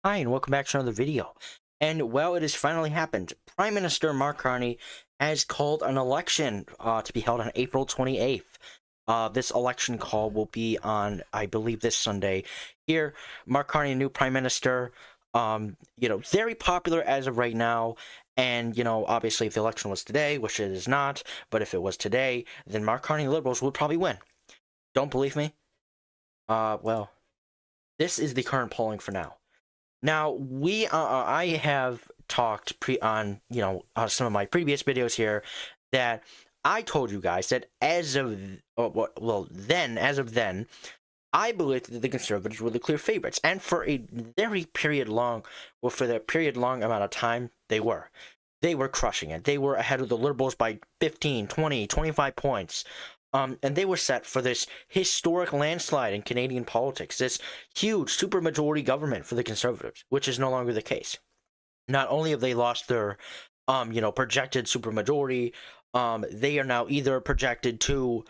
Hi, and welcome back to another video. And well, it has finally happened. Prime Minister Mark Carney has called an election to be held on April 28th. This election call will be on, I believe, this Sunday. Here, Mark Carney, new Prime Minister, very popular as of right now. And, obviously, if the election was today, which it is not, but if it was today, then Mark Carney Liberals would probably win. Don't believe me? Well, this is the current polling for now. Now I have talked on some of my previous videos here that I told you guys that as of then, I believed that the Conservatives were the clear favorites, and for a for the period long amount of time, they were crushing it. They were ahead of the Liberals by 15, 20, 25 points. And they were set for this historic landslide in Canadian politics, this huge supermajority government for the Conservatives, which is no longer the case. Not only have they lost their, projected supermajority, they are now either projected to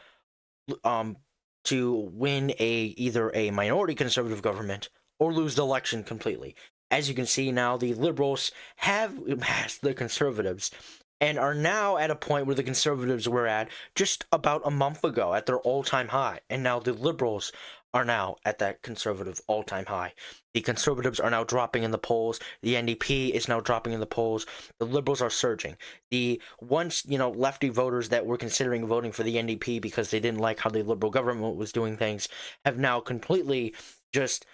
win either a minority Conservative government or lose the election completely. As you can see now, the Liberals have passed the Conservatives and are now at a point where the Conservatives were at just about a month ago at their all-time high. And now the Liberals are now at that Conservative all-time high. The Conservatives are now dropping in the polls. The NDP is now dropping in the polls. The Liberals are surging. The once, lefty voters that were considering voting for the NDP because they didn't like how the Liberal government was doing things have now completely just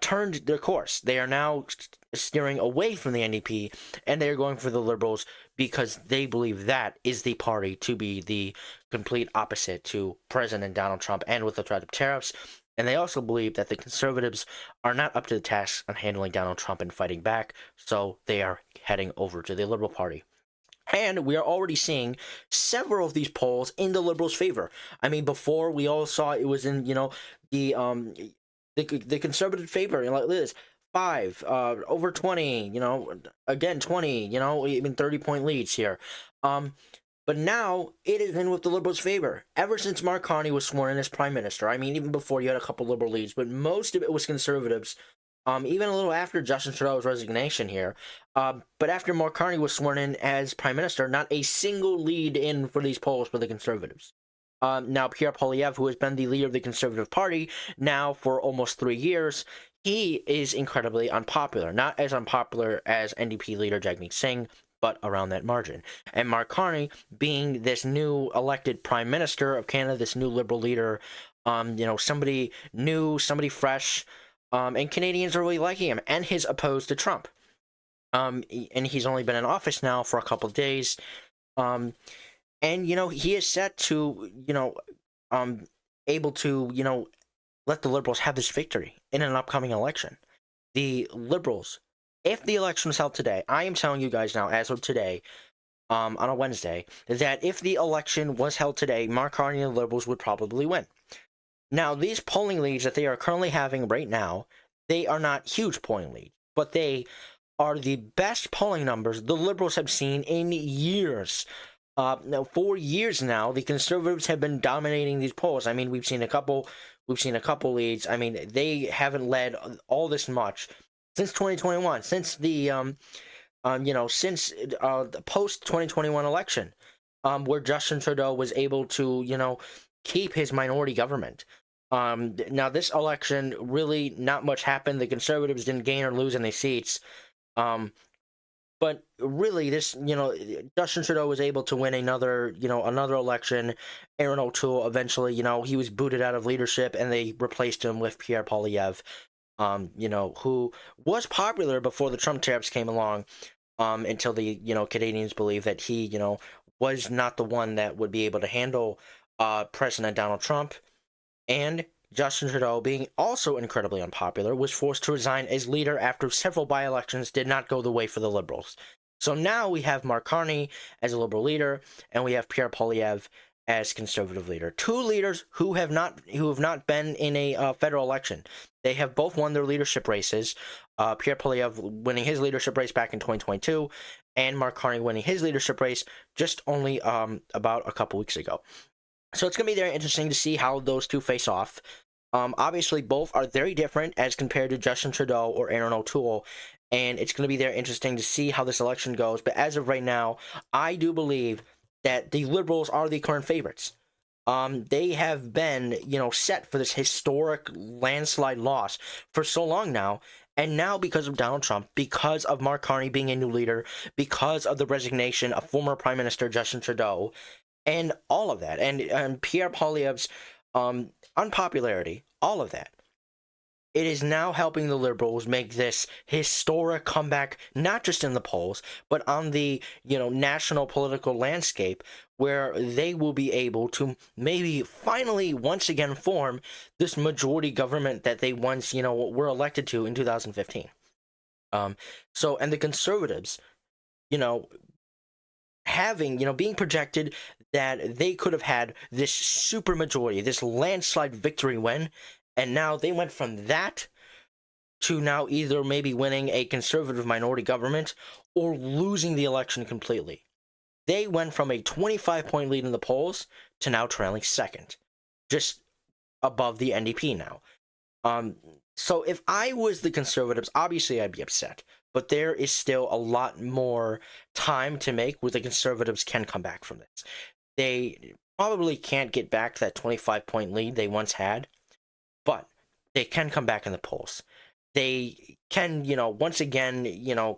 turned their course. They are now steering away from the NDP, and they are going for the Liberals because they believe that is the party to be the complete opposite to President Donald Trump and with the threat of tariffs. And they also believe that the Conservatives are not up to the task on handling Donald Trump and fighting back, so they are heading over to the Liberal Party. And we are already seeing several of these polls in the Liberals' favor. I mean, before we all saw it was in, the Conservative favor, like this, 5, over 20, again 20, even 30-point leads here. But now it is in with the Liberals' favor. Ever since Mark Carney was sworn in as Prime Minister, I mean, even before you had a couple Liberal leads, but most of it was Conservatives. Even a little after Justin Trudeau's resignation here. But after Mark Carney was sworn in as Prime Minister, not a single lead in for these polls for the Conservatives. Now, Pierre Poilievre, who has been the leader of the Conservative Party now for almost 3 years, he is incredibly unpopular. Not as unpopular as NDP leader Jagmeet Singh, but around that margin. And Mark Carney, being this new elected Prime Minister of Canada, this new Liberal leader, somebody new, somebody fresh, and Canadians are really liking him, and he's opposed to Trump. And he's only been in office now for a couple of days. And, he is set to, able to, let the Liberals have this victory in an upcoming election. The Liberals, if the election was held today, I am telling you guys now, as of today, on a Wednesday, that if the election was held today, Mark Carney and the Liberals would probably win. Now, these polling leads that they are currently having right now, they are not huge polling leads, but they are the best polling numbers the Liberals have seen in years. Now, for years now, the Conservatives have been dominating these polls. I mean, we've seen a couple leads. I mean, they haven't led all this much since 2021, since the the post 2021 election, where Justin Trudeau was able to keep his minority government. Now, this election really not much happened. The Conservatives didn't gain or lose any seats. But really, this, Justin Trudeau was able to win another election. Aaron O'Toole eventually, he was booted out of leadership, and they replaced him with Pierre Poilievre, who was popular before the Trump tariffs came along, until the, Canadians believed that he, was not the one that would be able to handle President Donald Trump. And Justin Trudeau, being also incredibly unpopular, was forced to resign as leader after several by-elections did not go the way for the Liberals. So now we have Mark Carney as a Liberal leader, and we have Pierre Poilievre as Conservative leader. Two leaders who have not been in a federal election. They have both won their leadership races. Pierre Poilievre winning his leadership race back in 2022, and Mark Carney winning his leadership race just only about a couple weeks ago. So it's going to be very interesting to see how those two face off. Obviously, both are very different as compared to Justin Trudeau or Aaron O'Toole, and it's going to be very interesting to see how this election goes. But as of right now, I do believe that the Liberals are the current favorites. They have been, set for this historic landslide loss for so long now. And now, because of Donald Trump, because of Mark Carney being a new leader, because of the resignation of former Prime Minister Justin Trudeau, and all of that, and Pierre Poilievre's unpopularity, all of that, it is now helping the Liberals make this historic comeback, not just in the polls, but on the national political landscape, where they will be able to maybe finally once again form this majority government that they once were elected to in 2015. And the Conservatives, you know, being projected that they could have had this super majority, this landslide victory win, and now they went from that to now either maybe winning a conservative minority government or losing the election completely. They went from a 25-point lead in the polls to now trailing second, just above the NDP now. So if I was the Conservatives, obviously I'd be upset, but there is still a lot more time to make where the Conservatives can come back from this. They probably can't get back that 25-point lead they once had, but they can come back in the polls. They can, once again,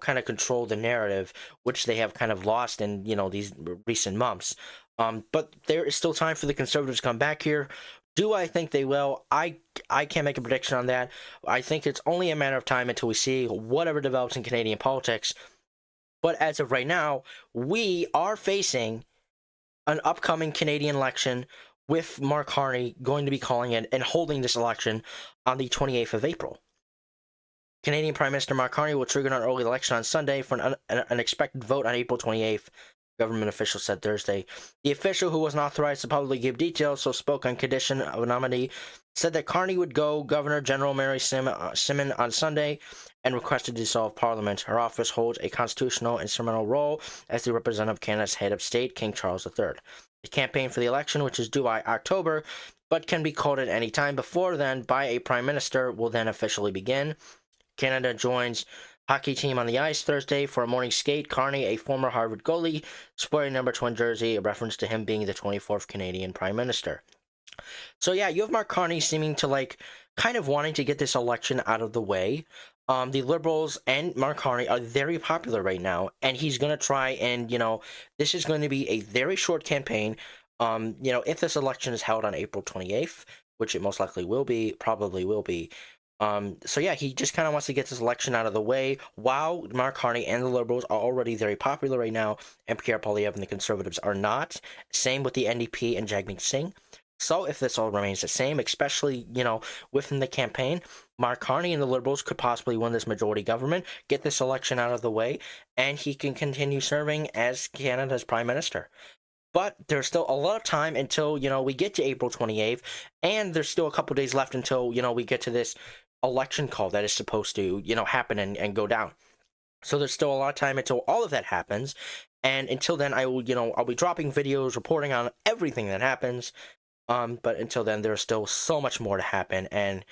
kind of control the narrative, which they have kind of lost in, these recent months. But there is still time for the Conservatives to come back here. Do I think they will? I can't make a prediction on that. I think it's only a matter of time until we see whatever develops in Canadian politics. But as of right now, we are facing an upcoming Canadian election with Mark Carney going to be calling it and holding this election on the 28th of April. Canadian Prime Minister Mark Carney will trigger an early election on Sunday for an expected vote on April 28th, government officials said Thursday. The official, who wasn't authorized to publicly give details, so spoke on condition of a nominee, said that Carney would go Governor General Mary Simon on Sunday and requested to dissolve Parliament. Her office holds a constitutional and instrumental role as the representative of Canada's head of state, King Charles III. The campaign for the election, which is due by October, but can be called at any time before then by a prime minister, will then officially begin. Canada joins hockey team on the ice Thursday for a morning skate. Carney, a former Harvard goalie, sporting number 20 jersey, a reference to him being the 24th Canadian Prime Minister. So yeah, you have Mark Carney seeming to kind of wanting to get this election out of the way. The Liberals and Mark Carney are very popular right now, and he's going to try and, this is going to be a very short campaign. If this election is held on April 28th, which it most likely will be, probably will be, so yeah, he just kind of wants to get this election out of the way while Mark Carney and the Liberals are already very popular right now, and Pierre Poilievre and the Conservatives are not. Same with the NDP and Jagmeet Singh. So if this all remains the same, especially, within the campaign, Mark Carney and the Liberals could possibly win this majority government, get this election out of the way, and he can continue serving as Canada's Prime Minister. But there's still a lot of time until, we get to April 28th, and there's still a couple days left until, we get to this election call that is supposed to, happen and go down. So there's still a lot of time until all of that happens, and until then, I'll be dropping videos, reporting on everything that happens, but until then, there's still so much more to happen, and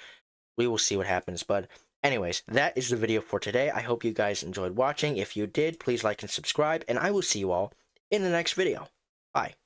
we will see what happens. But anyways, that is the video for today. I hope you guys enjoyed watching. If you did, please like and subscribe, and I will see you all in the next video. Bye.